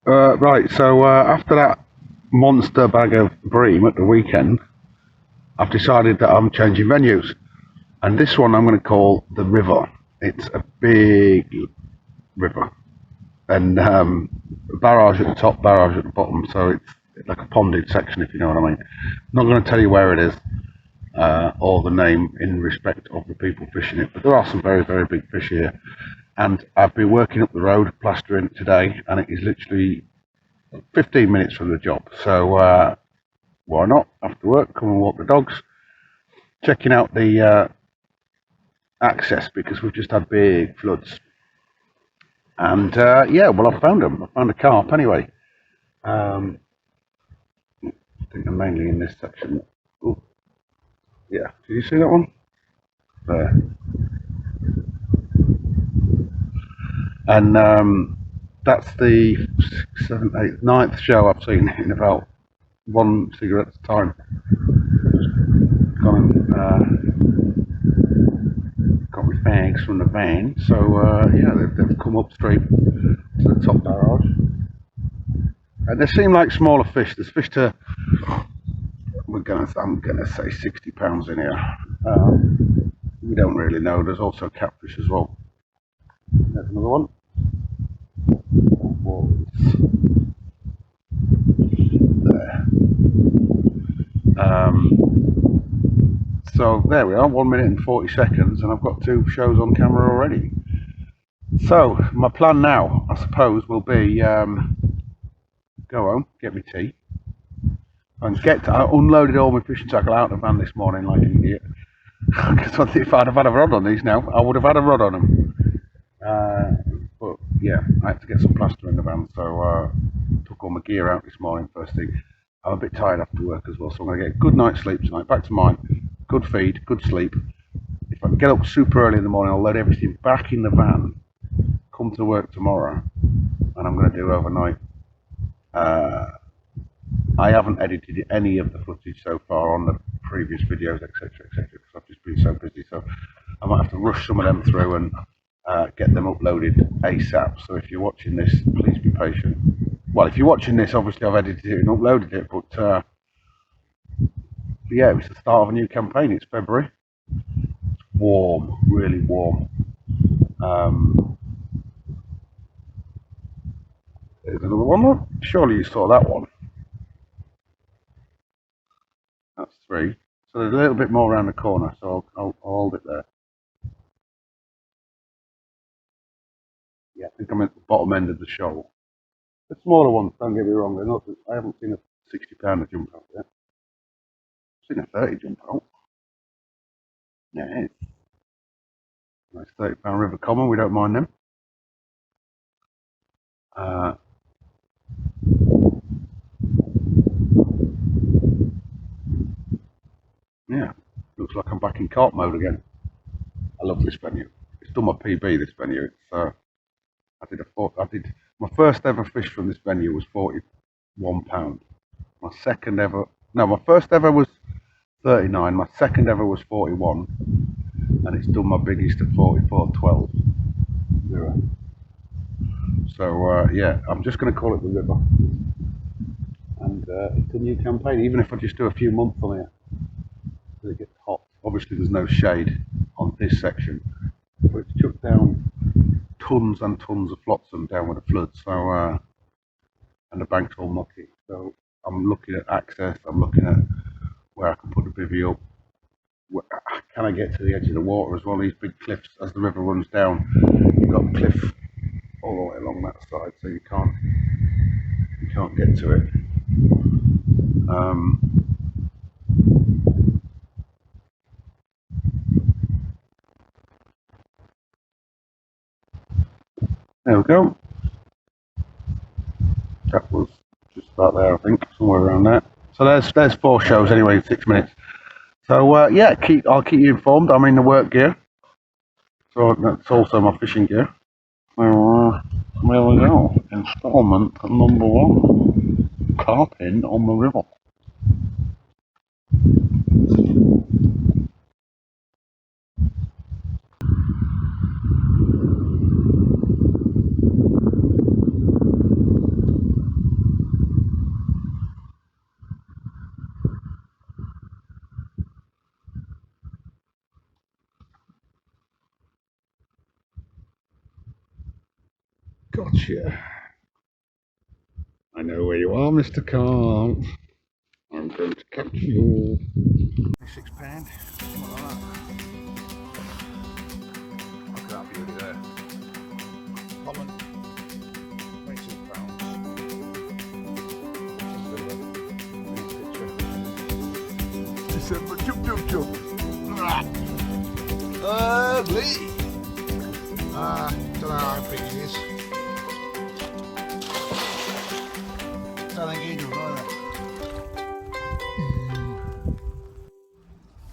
Right, so after that monster bag of bream at the weekend, I've decided that I'm changing venues. And this one I'm going to call the river. It's a big river. And barrage at the top, barrage at the bottom. So it's like a ponded section, if you know what I mean. I'm not going to tell you where it is or the name in respect of the people fishing it. But there are some very, very big fish here. And I've been working up the road, plastering today, and it is literally 15 minutes from the job. So why not? After work, come and walk the dogs, checking out the access because we've just had big floods. And yeah, well, I found them. I found a carp anyway. I think they're mainly in this section. Ooh, yeah, did you see that one? There. And that's the 6th, 7th, 8th, 9th show I've seen in about one cigarette at a time. Gone and got my fags from the van. So yeah, they've come upstream to the top barrage. And they seem like smaller fish. There's fish to, I'm gonna say £60 in here. We don't really know. There's also catfish as well. There's another one. There. So there we are, 1 minute and 40 seconds, and I've got 2 shows on camera already. So my plan now, I suppose, will be go home, get me tea, and I unloaded all my fishing tackle out of the van this morning like an idiot. Because if I'd have had a rod on these now, I would have had a rod on them. But yeah, I had to get some plaster in the van, so took all my gear out this morning first thing. I'm a bit tired after work as well, so I'm going to get a good night's sleep tonight. Back to mine, good feed, good sleep. If I can get up super early in the morning, I'll load everything back in the van, come to work tomorrow, and I'm going to do overnight. I haven't edited any of the footage so far on the previous videos, etc., etc., because I've just been so busy. So I might have to rush some of them through and get them uploaded ASAP. So if you're watching this, please be patient. Well, if you're watching this, obviously I've edited it and uploaded it, but yeah, it was the start of a new campaign. It's February. It's warm, really warm. There's another one. Surely you saw that one. That's 3. So there's a little bit more around the corner, so I'll hold it there. Yeah, I think I'm at the bottom end of the shoal. The smaller ones, don't get me wrong, they're not. I haven't seen a £60 jump out yet. I've seen a 30 jump out. Yeah, nice £30 river common. We don't mind them. Yeah, looks like I'm back in carp mode again. I love this venue. It's done my PB. This venue. It's I did my first ever fish from this venue was £41. My second ever, no, my first ever was 39. My second ever was 41, and it's done my biggest at 44.12. So yeah, I'm just going to call it the river, and it's a new campaign. Even if I just do a few months on here, it gets hot. Obviously, there's no shade on this section, but it's took down tons and tons of flotsam down with the flood. So and the bank's all mucky. So I'm looking at access. I'm looking at where I can put the bivvy up. Can I get to the edge of the water as well? These big cliffs, as the river runs down, you've got a cliff all the way along that side, so you can't get to it. There we go. That was just about there, I think, somewhere around there. So there's 4 shows anyway, 6 minutes. So yeah, I'll keep you informed. I'm in the work gear, so that's also my fishing gear. So there we go. Installment number 1, carping on the river. Gotcha. I know where you are, Mr. Carp. I'm going to catch you. £6. Something like that. Look at that beauty there. Common. £26. December. Jump, jump, jump. Ugly. Don't know how big it is. Don't think he does either.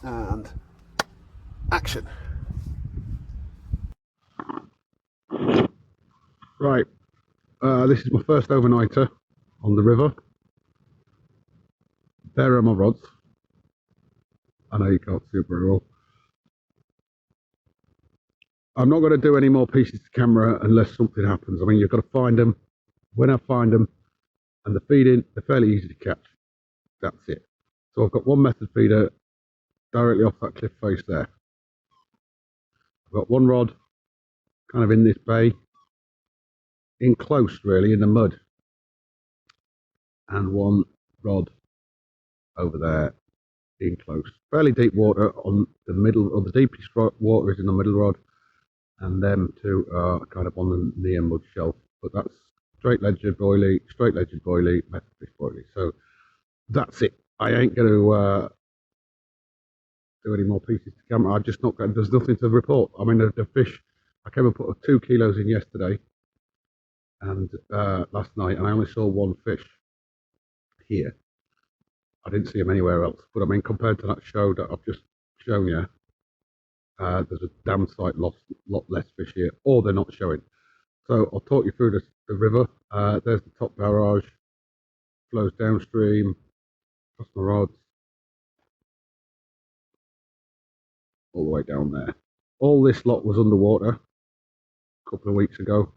And action. Right, this is my first overnighter on the river. There are my rods. I know you can't see it very well. I'm not going to do any more pieces to camera unless something happens. I mean, you've got to find them. When I find them and the feeding, they're fairly easy to catch. That's it. So I've got one method feeder directly off that cliff face there. I've got one rod kind of in this bay, in close really, in the mud, and one rod over there in close. Fairly deep water on the middle, or the deepest water is in the middle rod, and them two are kind of on the near mud shelf. But that's straight legged boilie, method fish boilie. So that's it. I ain't going to do any more pieces to camera. I just not got, there's nothing to report. I mean, the fish, I came and put 2 kilos in yesterday and last night, and I only saw one fish here. I didn't see him anywhere else. But I mean, compared to that show that I've just shown you, there's a damn sight lot less fish here, or they're not showing. So I'll talk you through the river. There's the top barrage, flows downstream, across my rods, all the way down there. All this lot was underwater a couple of weeks ago,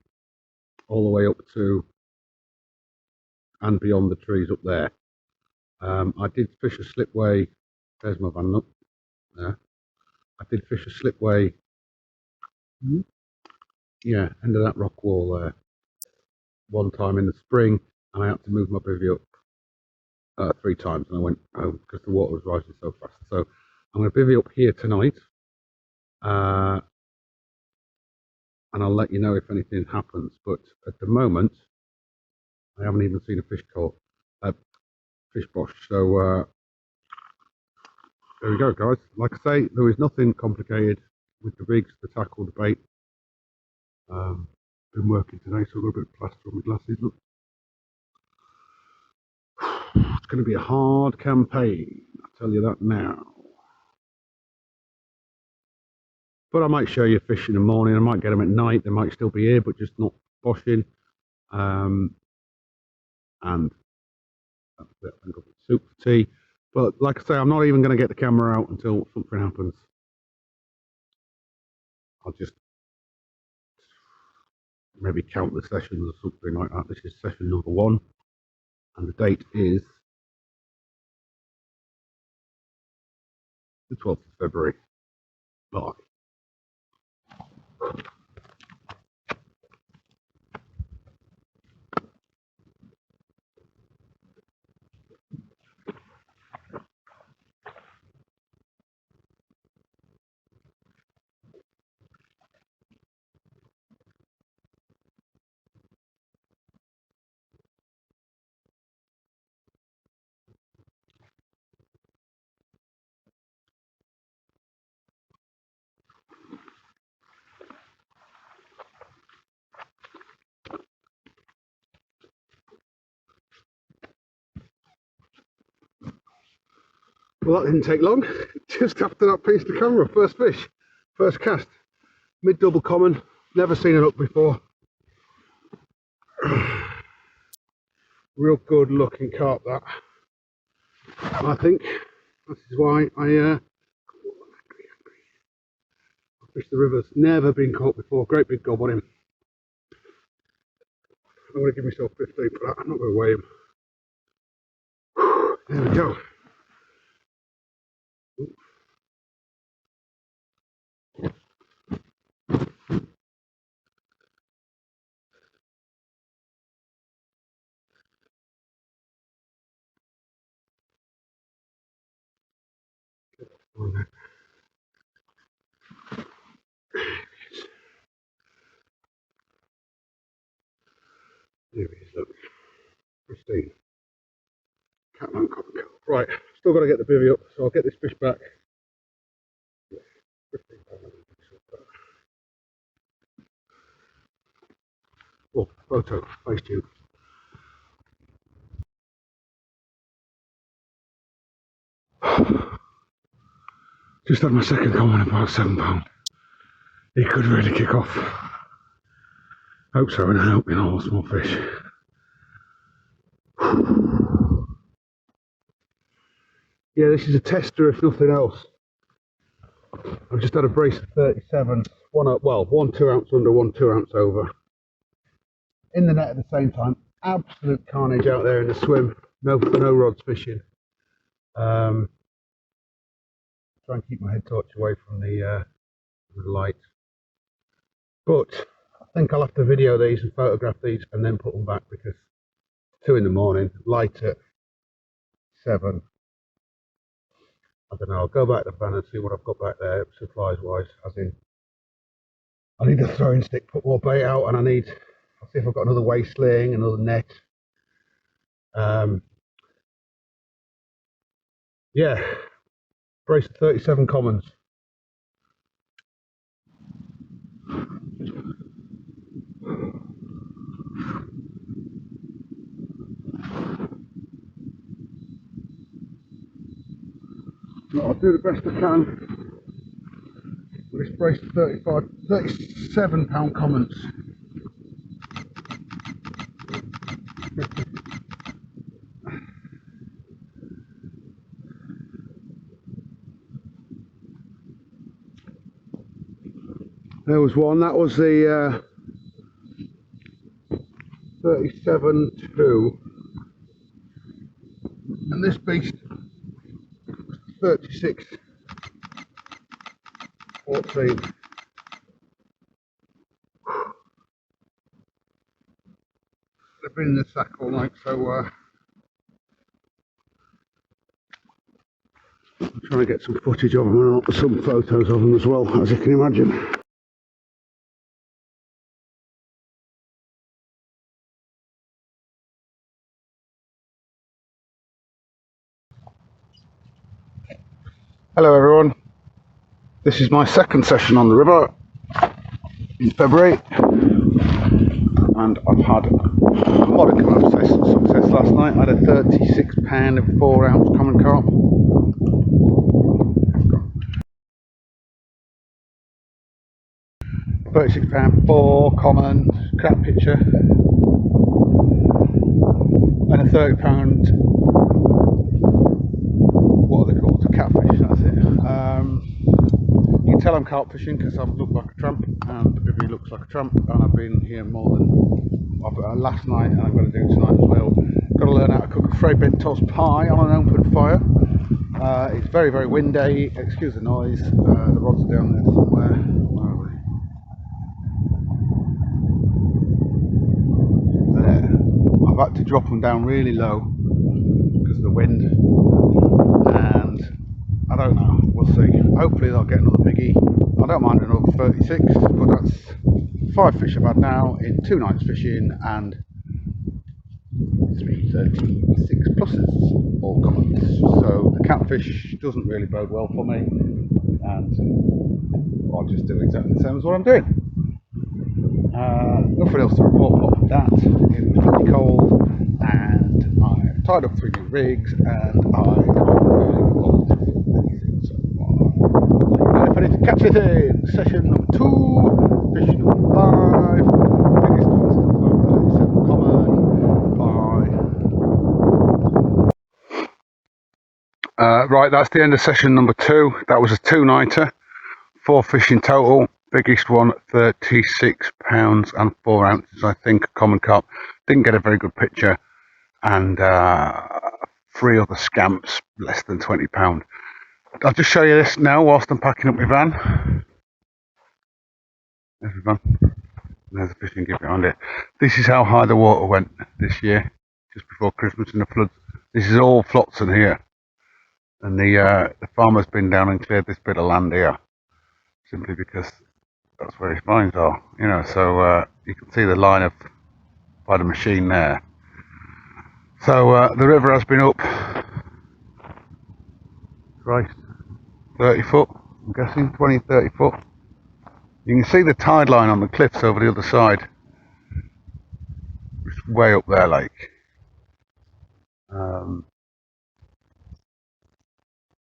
all the way up to and beyond the trees up there. I did fish a slipway. There's my van up there. I did fish a slipway. Yeah, end of that rock wall there. One time in the spring, and I had to move my bivvy up 3 times, and I went home because the water was rising so fast. So I'm going to bivvy up here tonight, and I'll let you know if anything happens. But at the moment, I haven't even seen a fish caught, fish bosh. So there we go, guys. Like I say, there is nothing complicated with the rigs, the tackle, the bait. Been working today, so I've got a bit of plaster on my glasses. Look. It's going to be a hard campaign, I'll tell you that now. But I might show you fish in the morning. I might get them at night. They might still be here, but just not boshing. And that's it. I think I've got soup for tea. But like I say, I'm not even going to get the camera out until something happens. I'll just maybe count the sessions or something like that. This is session number 1, and the date is the 12th of February. Bye. Well, that didn't take long. Just after that piece of camera, first fish, first cast, mid double common, never seen it up before. Real good looking carp that. I think this is why I fish the rivers. Never been caught before. Great big gob on him. I'm going to give myself 15 for that. I'm not going to weigh him. There we go. There he is, look. Pristine. Catman copper carp. Right, still got to get the bivvy up, so I'll get this fish back. Oh, photo, face tube. Just had my second common, about £7. He could really kick off. Hope so, and I hope in all small fish. Yeah, this is a tester if nothing else. I've just had a brace of 37, one 2 ounce under, one 2 ounce over. In the net at the same time. Absolute carnage out there in the swim. No rods fishing. Try and keep my head torch away from the light. But I think I'll have to video these and photograph these and then put them back, because it's 2 in the morning, light at 7. I don't know, I'll go back to the van and see what I've got back there supplies wise, as in I need a throwing stick, put more bait out, and I'll see if I've got another waist sling, another net. Yeah, brace of 37 commons. I'll do the best I can with this brace of 37 pound commons. There was one, that was the 37.2, and this beast 36.14. They've been in the sack all night, so I'm trying to get some footage of them and some photos of them as well, as you can imagine. Hello everyone, this is my second session on the river in February, and I've had a modicum of success last night. I had a 36 pound and 4 ounce common carp. £36 4 common crap pitcher, and a £30, what are they called, a catfish, that's it. You can tell I'm carp fishing because I've looked like a tramp, and the bivvy looks like a tramp, and I've been here more than last night, and I'm going to do tonight as well. Got to learn how to cook a Fray Bentos pie on an open fire. It's very, very windy, excuse the noise. The rods are down there somewhere. Where are we? There. I've had to drop them down really low because of the wind, and I don't know, we'll see. Hopefully they'll get another biggie. I don't mind another 36, but that's 5 fish I've had now in 2 nights fishing, and 336 pluses, all commons. So the catfish doesn't really bode well for me, and I'll just do exactly the same as what I'm doing. Nothing else to report apart from that. It was pretty cold, and I tied up 3 new rigs, and I can't really bother to film anything. So if I need to catch anything, session number 2, fish number 5, biggest one's about 37 common, bye. Right, that's the end of session number 2. That was a 2-nighter, 4 fish in total. Biggest one, 36 pounds and 4 ounces, I think, common carp. Didn't get a very good picture, and 3 other scamps, less than £20. I'll just show you this now whilst I'm packing up my van. There's the van. There's the fishing gear behind it. This is how high the water went this year, just before Christmas and the floods. This is all flotsam here. And the farmer's been down and cleared this bit of land here, simply because that's where his mines are, you know. So you can see the line of by the machine there. So the river has been up, Christ, 30 foot, I'm guessing, 20, 30 foot. You can see the tide line on the cliffs over the other side. It's way up there, like.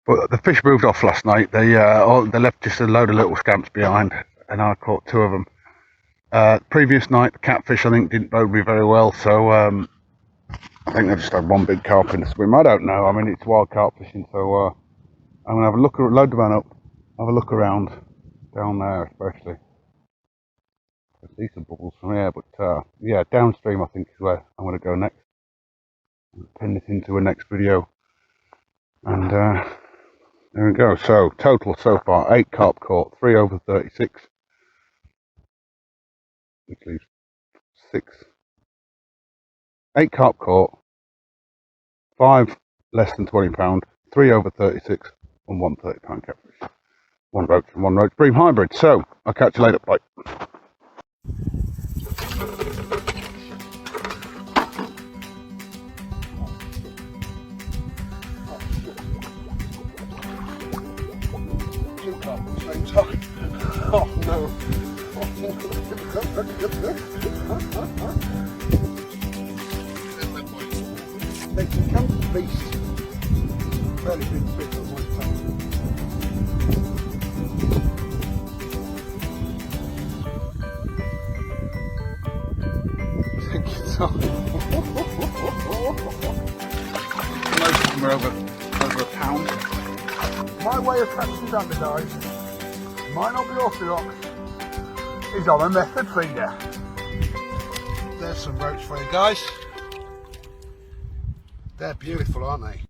But the fish moved off last night. They left just a load of little scamps behind, and I caught 2 of them. Previous night, the catfish I think didn't bode me very well, so I think they just had 1 big carp in the swim. I don't know. I mean, it's wild carp fishing, so I'm gonna have a look, load the van up, have a look around down there, especially. I see some bubbles from here, but yeah, downstream I think is where I'm gonna go next. I'll pin this into a next video, and there we go. So total so far 8 carp caught, 3 over 36, which leaves 6. 8 carp caught, 5 less than £20, 3 over 36, and 1 £30 catfish. 1 roach and 1 roach bream hybrid. So I'll catch you later. Bye. Oh no. They can come to the beast. Fairly big fish on my tongue. Take your time. Most of them are over a pound. My way of catching dandelions might not be orthodox, is on a method feeder. There's some roach for you guys. They're beautiful, aren't they?